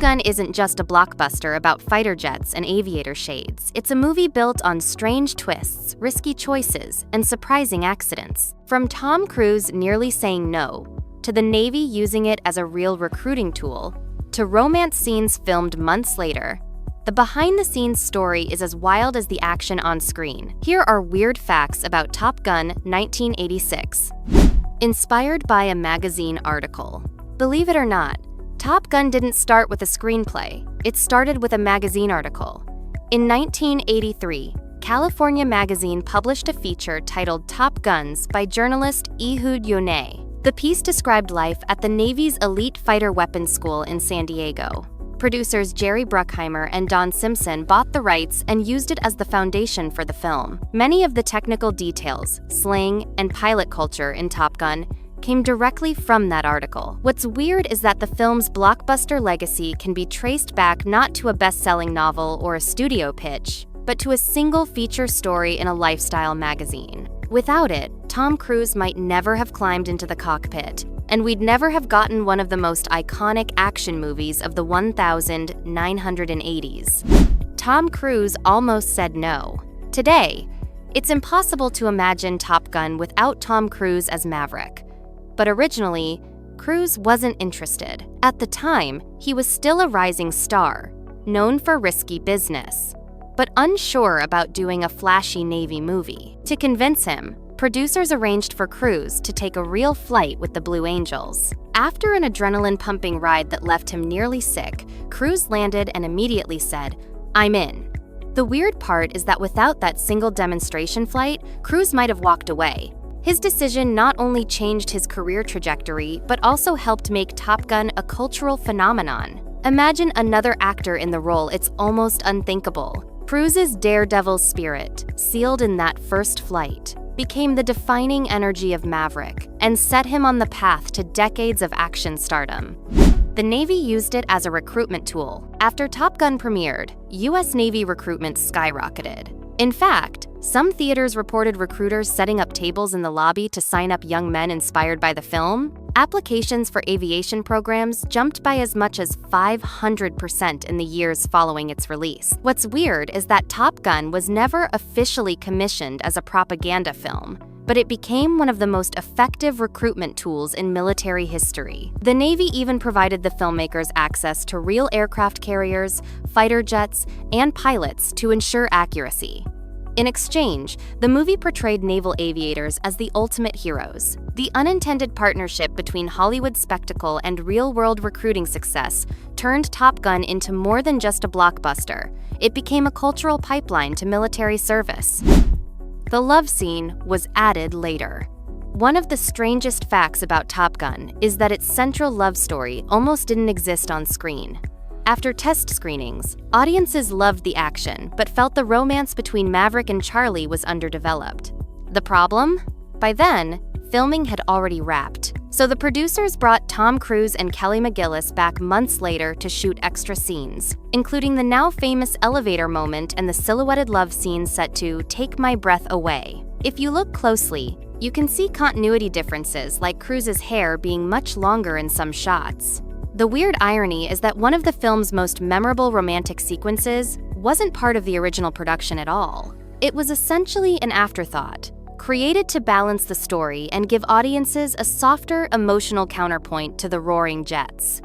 Gun isn't just a blockbuster about fighter jets and aviator shades. It's a movie built on strange twists, risky choices, and surprising accidents. From Tom Cruise nearly saying no, to the Navy using it as a real recruiting tool, to romance scenes filmed months later, the behind-the-scenes story is as wild as the action on screen. Here are weird facts about Top Gun 1986. Inspired by a magazine article. Believe it or not, Top Gun didn't start with a screenplay. It started with a magazine article. In 1983, California Magazine published a feature titled Top Guns by journalist Ehud Yonay. The piece described life at the Navy's elite fighter weapons school in San Diego. Producers Jerry Bruckheimer and Don Simpson bought the rights and used it as the foundation for the film. Many of the technical details, slang, and pilot culture in Top Gun came directly from that article. What's weird is that the film's blockbuster legacy can be traced back not to a best-selling novel or a studio pitch, but to a single feature story in a lifestyle magazine. Without it, Tom Cruise might never have climbed into the cockpit, and we'd never have gotten one of the most iconic action movies of the 1980s. Tom Cruise almost said no. Today, it's impossible to imagine Top Gun without Tom Cruise as Maverick. But originally, Cruise wasn't interested. At the time, he was still a rising star, known for risky business, but unsure about doing a flashy Navy movie. To convince him, producers arranged for Cruise to take a real flight with the Blue Angels. After an adrenaline-pumping ride that left him nearly sick, Cruise landed and immediately said, "I'm in." The weird part is that without that single demonstration flight, Cruise might have walked away. His decision not only changed his career trajectory, but also helped make Top Gun a cultural phenomenon. Imagine another actor in the role, it's almost unthinkable. Cruise's daredevil spirit, sealed in that first flight, became the defining energy of Maverick and set him on the path to decades of action stardom. The Navy used it as a recruitment tool. After Top Gun premiered, U.S. Navy recruitment skyrocketed. In fact, some theaters reported recruiters setting up tables in the lobby to sign up young men inspired by the film. Applications for aviation programs jumped by as much as 500% in the years following its release. What's weird is that Top Gun was never officially commissioned as a propaganda film, but it became one of the most effective recruitment tools in military history. The Navy even provided the filmmakers access to real aircraft carriers, fighter jets, and pilots to ensure accuracy. In exchange, the movie portrayed naval aviators as the ultimate heroes. The unintended partnership between Hollywood spectacle and real-world recruiting success turned Top Gun into more than just a blockbuster. It became a cultural pipeline to military service. The love scene was added later. One of the strangest facts about Top Gun is that its central love story almost didn't exist on screen. After test screenings, audiences loved the action, but felt the romance between Maverick and Charlie was underdeveloped. The problem? By then, filming had already wrapped, so the producers brought Tom Cruise and Kelly McGillis back months later to shoot extra scenes, including the now famous elevator moment and the silhouetted love scene set to Take My Breath Away. If you look closely, you can see continuity differences, like Cruise's hair being much longer in some shots. The weird irony is that one of the film's most memorable romantic sequences wasn't part of the original production at all. It was essentially an afterthought, created to balance the story and give audiences a softer, emotional counterpoint to the roaring jets.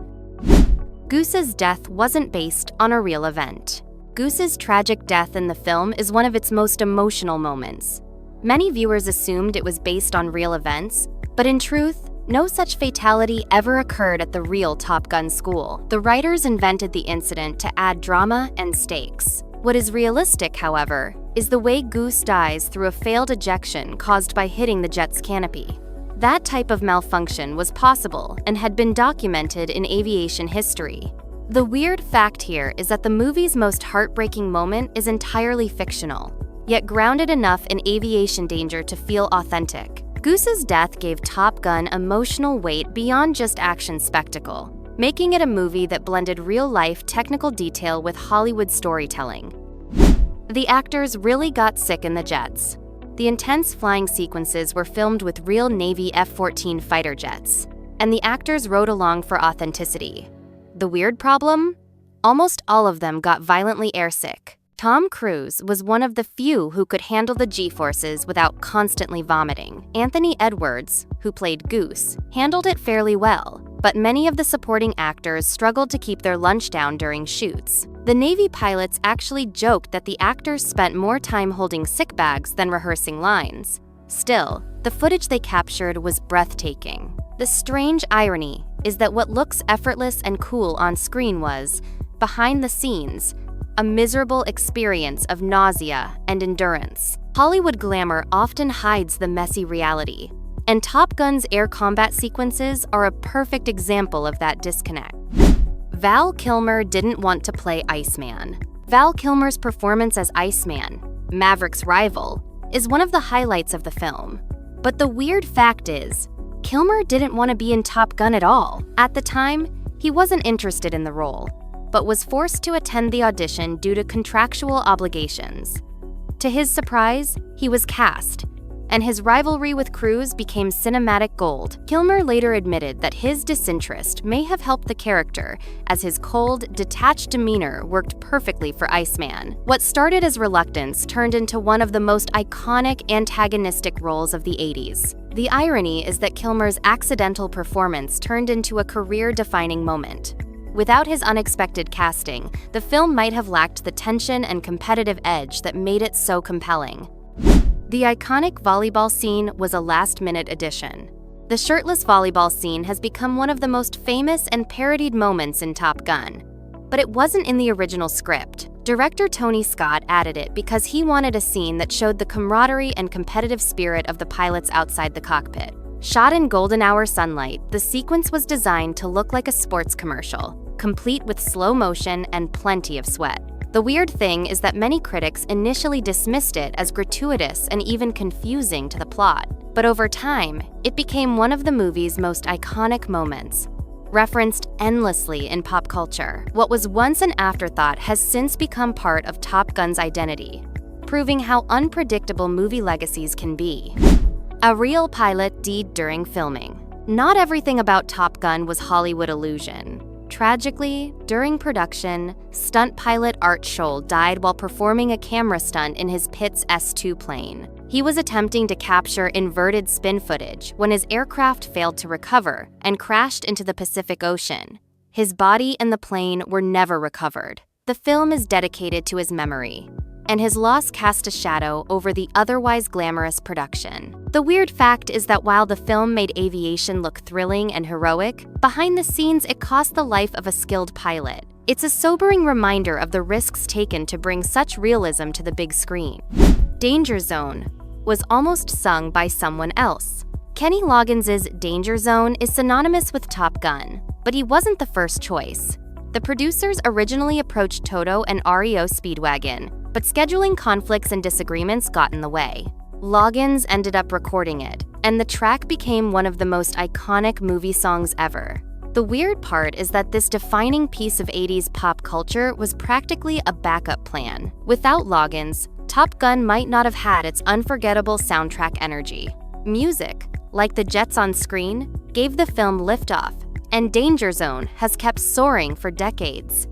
Goose's death wasn't based on a real event. Goose's tragic death in the film is one of its most emotional moments. Many viewers assumed it was based on real events, but in truth, no such fatality ever occurred at the real Top Gun school. The writers invented the incident to add drama and stakes. What is realistic, however, is the way Goose dies through a failed ejection caused by hitting the jet's canopy. That type of malfunction was possible and had been documented in aviation history. The weird fact here is that the movie's most heartbreaking moment is entirely fictional, yet grounded enough in aviation danger to feel authentic. Goose's death gave Top Gun emotional weight beyond just action spectacle, making it a movie that blended real-life technical detail with Hollywood storytelling. The actors really got sick in the jets. The intense flying sequences were filmed with real Navy F-14 fighter jets, and the actors rode along for authenticity. The weird problem? Almost all of them got violently airsick. Tom Cruise was one of the few who could handle the G-forces without constantly vomiting. Anthony Edwards, who played Goose, handled it fairly well, but many of the supporting actors struggled to keep their lunch down during shoots. The Navy pilots actually joked that the actors spent more time holding sick bags than rehearsing lines. Still, the footage they captured was breathtaking. The strange irony is that what looks effortless and cool on screen was, behind the scenes, a miserable experience of nausea and endurance. Hollywood glamour often hides the messy reality, and Top Gun's air combat sequences are a perfect example of that disconnect. Val Kilmer didn't want to play Iceman. Val Kilmer's performance as Iceman, Maverick's rival, is one of the highlights of the film. But the weird fact is, Kilmer didn't want to be in Top Gun at all. At the time, he wasn't interested in the role, but was forced to attend the audition due to contractual obligations. To his surprise, he was cast, and his rivalry with Cruise became cinematic gold. Kilmer later admitted that his disinterest may have helped the character, as his cold, detached demeanor worked perfectly for Iceman. What started as reluctance turned into one of the most iconic antagonistic roles of the 80s. The irony is that Kilmer's accidental performance turned into a career-defining moment. Without his unexpected casting, the film might have lacked the tension and competitive edge that made it so compelling. The iconic volleyball scene was a last-minute addition. The shirtless volleyball scene has become one of the most famous and parodied moments in Top Gun. But it wasn't in the original script. Director Tony Scott added it because he wanted a scene that showed the camaraderie and competitive spirit of the pilots outside the cockpit. Shot in golden hour sunlight, the sequence was designed to look like a sports commercial, complete with slow motion and plenty of sweat. The weird thing is that many critics initially dismissed it as gratuitous and even confusing to the plot. But over time, it became one of the movie's most iconic moments, referenced endlessly in pop culture. What was once an afterthought has since become part of Top Gun's identity, proving how unpredictable movie legacies can be. A real pilot died during filming. Not everything about Top Gun was Hollywood illusion. Tragically, during production, stunt pilot Art Scholl died while performing a camera stunt in his Pitts S2 plane. He was attempting to capture inverted spin footage when his aircraft failed to recover and crashed into the Pacific Ocean. His body and the plane were never recovered. The film is dedicated to his memory, and his loss cast a shadow over the otherwise glamorous production. The weird fact is that while the film made aviation look thrilling and heroic, behind the scenes it cost the life of a skilled pilot. It's a sobering reminder of the risks taken to bring such realism to the big screen. Danger Zone was almost sung by someone else. Kenny Loggins' Danger Zone is synonymous with Top Gun, but he wasn't the first choice. The producers originally approached Toto and REO Speedwagon, but scheduling conflicts and disagreements got in the way. Loggins ended up recording it, and the track became one of the most iconic movie songs ever. The weird part is that this defining piece of 80s pop culture was practically a backup plan. Without Loggins, Top Gun might not have had its unforgettable soundtrack energy. Music, like the jets on screen, gave the film liftoff, and Danger Zone has kept soaring for decades.